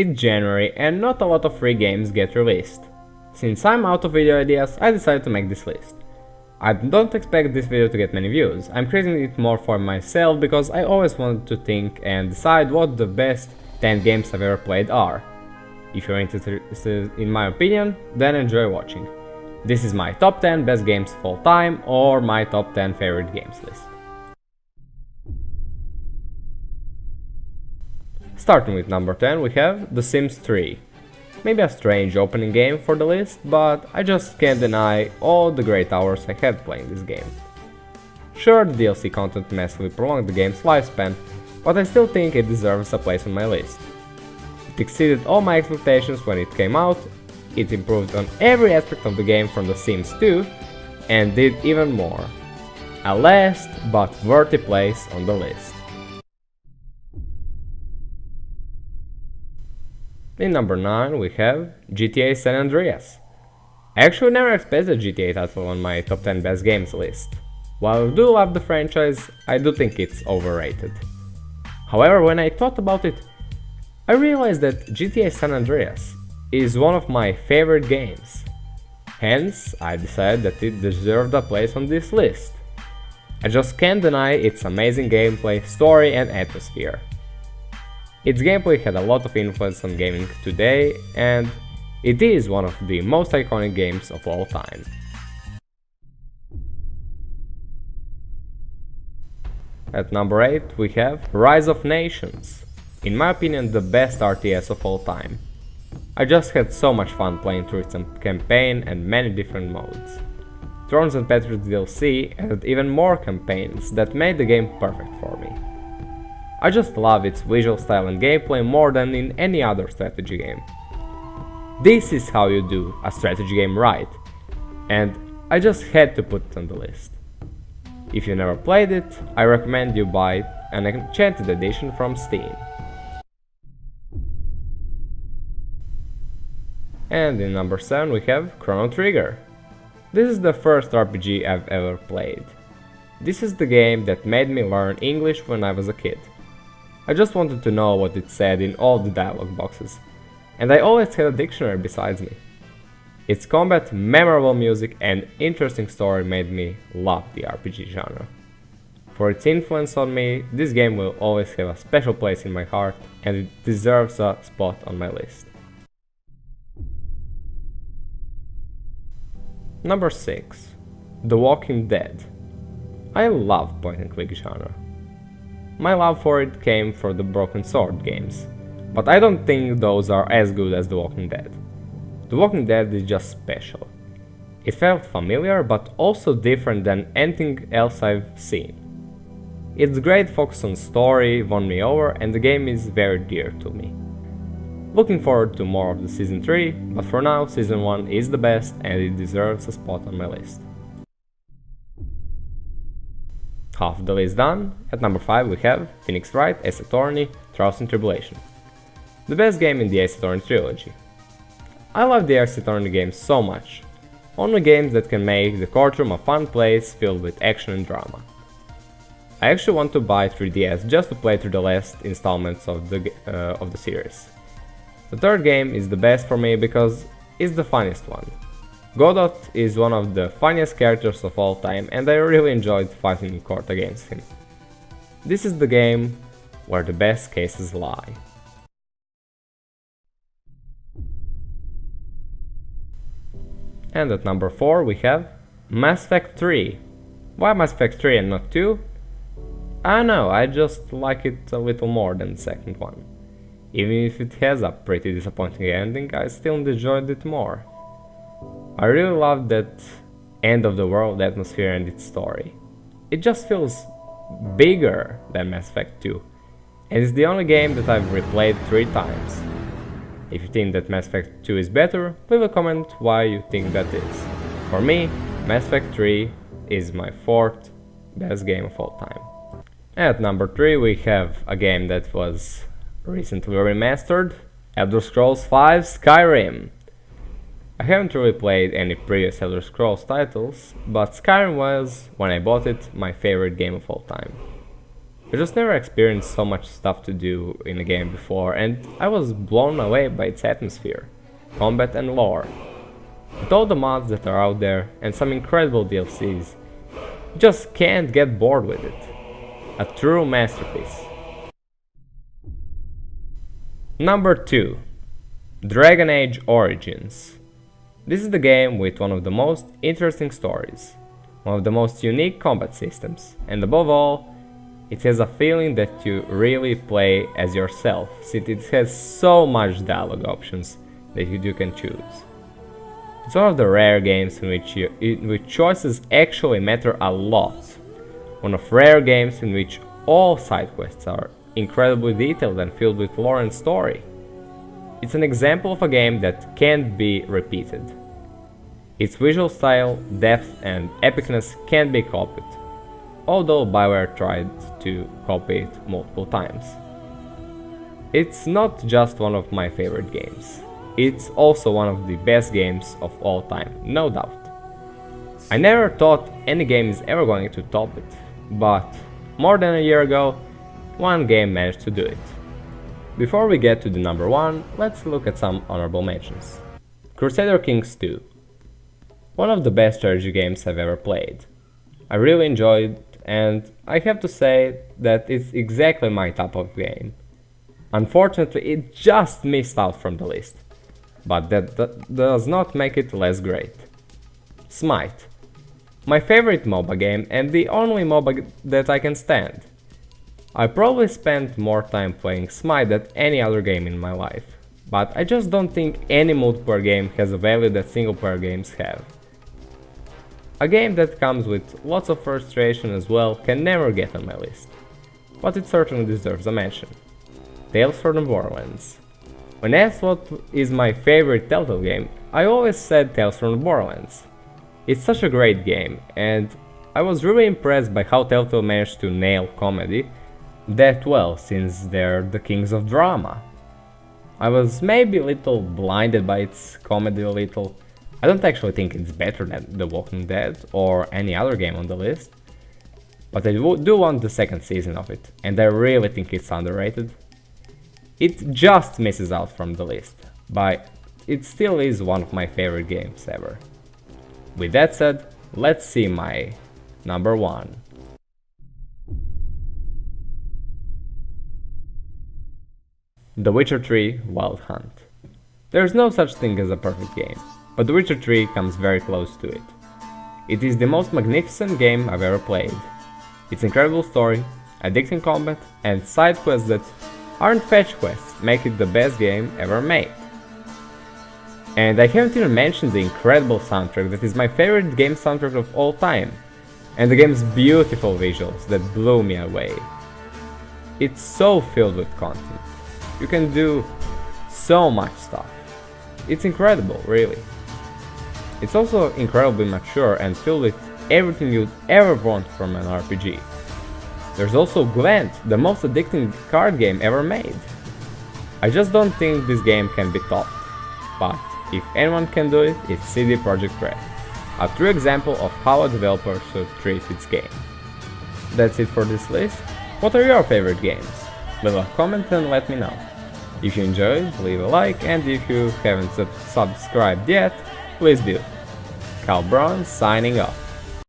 It's January and not a lot of free games get released. Since I'm out of video ideas, I decided to make this list. I don't expect this video to get many views, I'm creating it more for myself because I always wanted to think and decide what the best 10 games I've ever played are. If you're interested in my opinion, then enjoy watching. This is my top 10 best games of all time or my top 10 favorite games list. Starting with number 10 we have The Sims 3. Maybe a strange opening game for the list, but I just can't deny all the great hours I had playing this game. Sure, the DLC content massively prolonged the game's lifespan, but I still think it deserves a place on my list. It exceeded all my expectations when it came out, it improved on every aspect of the game from The Sims 2, and did even more. A last but worthy place on the list. In number 9 we have GTA San Andreas. I actually never expected a GTA title on my top 10 best games list. While I do love the franchise, I do think it's overrated. However, when I thought about it, I realized that GTA San Andreas is one of my favorite games. Hence, I decided that it deserved a place on this list. I just can't deny its amazing gameplay, story and atmosphere. Its gameplay had a lot of influence on gaming today, and it is one of the most iconic games of all time. At number 8 we have Rise of Nations. In my opinion, the best RTS of all time. I just had so much fun playing through its campaign and many different modes. Thrones and Patriots DLC added even more campaigns that made the game perfect for me. I just love its visual style and gameplay more than in any other strategy game. This is how you do a strategy game right, and I just had to put it on the list. If you never played it, I recommend you buy an enchanted edition from Steam. And in number 7 we have Chrono Trigger. This is the first RPG I've ever played. This is the game that made me learn English when I was a kid. I just wanted to know what it said in all the dialogue boxes, and I always had a dictionary besides me. Its combat, memorable music and interesting story made me love the RPG genre. For its influence on me, this game will always have a special place in my heart and it deserves a spot on my list. Number 6. The Walking Dead. I love point-and-click genre. My love for it came from the Broken Sword games, but I don't think those are as good as The Walking Dead. The Walking Dead is just special. It felt familiar but also different than anything else I've seen. Its great focus on story won me over and the game is very dear to me. Looking forward to more of the Season 3, but for now Season 1 is the best and it deserves a spot on my list. Half of the list done. At number 5 we have Phoenix Wright, Ace Attorney, Trials and Tribulation. The best game in the Ace Attorney trilogy. I love the Ace Attorney games so much. Only games that can make the courtroom a fun place filled with action and drama. I actually want to buy 3DS just to play through the last installments of the series. The third game is the best for me because it's the funniest one. Godot is one of the funniest characters of all time and I really enjoyed fighting in court against him. This is the game where the best cases lie. And at number 4 we have Mass Effect 3. Why Mass Effect 3 and not 2? I don't know, I just like it a little more than the second one. Even if it has a pretty disappointing ending, I still enjoyed it more. I really love that end of the world atmosphere and its story. It just feels bigger than Mass Effect 2, and it's the only game that I've replayed 3 times. If you think that Mass Effect 2 is better, leave a comment why you think that is. For me, Mass Effect 3 is my 4th best game of all time. At number 3 we have a game that was recently remastered, Elder Scrolls V Skyrim. I haven't really played any previous Elder Scrolls titles, but Skyrim was, when I bought it, my favorite game of all time. I just never experienced so much stuff to do in a game before, and I was blown away by its atmosphere, combat and lore. With all the mods that are out there and some incredible DLCs, you just can't get bored with it. A true masterpiece. Number 2. Dragon Age Origins. This is the game with one of the most interesting stories, one of the most unique combat systems, and above all, it has a feeling that you really play as yourself, since it has so much dialogue options that you can choose. It's one of the rare games in which choices actually matter a lot. One of rare games in which all side quests are incredibly detailed and filled with lore and story. It's an example of a game that can't be repeated. Its visual style, depth and epicness can't be copied, although BioWare tried to copy it multiple times. It's not just one of my favorite games, it's also one of the best games of all time, no doubt. I never thought any game is ever going to top it, but more than a year ago, one game managed to do it. Before we get to the number 1, let's look at some honorable mentions. Crusader Kings 2. One of the best strategy games I've ever played. I really enjoyed it, and I have to say that it's exactly my type of game. Unfortunately, it just missed out from the list, but that does not make it less great. Smite. My favorite MOBA game and the only MOBA that I can stand. I probably spent more time playing Smite than any other game in my life, but I just don't think any multiplayer game has a value that single player games have. A game that comes with lots of frustration as well can never get on my list, but it certainly deserves a mention. Tales from the Borderlands. When asked what is my favorite Telltale game, I always said Tales from the Borderlands. It's such a great game, and I was really impressed by how Telltale managed to nail comedy that well, since they're the kings of drama. I was maybe a little blinded by its comedy a little. I don't actually think it's better than The Walking Dead or any other game on the list, but I do want the second season of it, and I really think it's underrated. It just misses out from the list, but it still is one of my favorite games ever. With that said, let's see my number 1. The Witcher 3 Wild Hunt. There's no such thing as a perfect game, but The Witcher 3 comes very close to it. It is the most magnificent game I've ever played. Its incredible story, addicting combat, and side quests that aren't fetch quests make it the best game ever made. And I haven't even mentioned the incredible soundtrack that is my favorite game soundtrack of all time, and the game's beautiful visuals that blew me away. It's so filled with content. You can do so much stuff. It's incredible, really. It's also incredibly mature and filled with everything you'd ever want from an RPG. There's also Gwent, the most addicting card game ever made. I just don't think this game can be topped, but if anyone can do it, it's CD Projekt Red, a true example of how a developer should treat its game. That's it for this list. What are your favorite games? Leave a comment and let me know. If you enjoyed, leave a like, and if you haven't subscribed yet, please do. KaalBron signing off.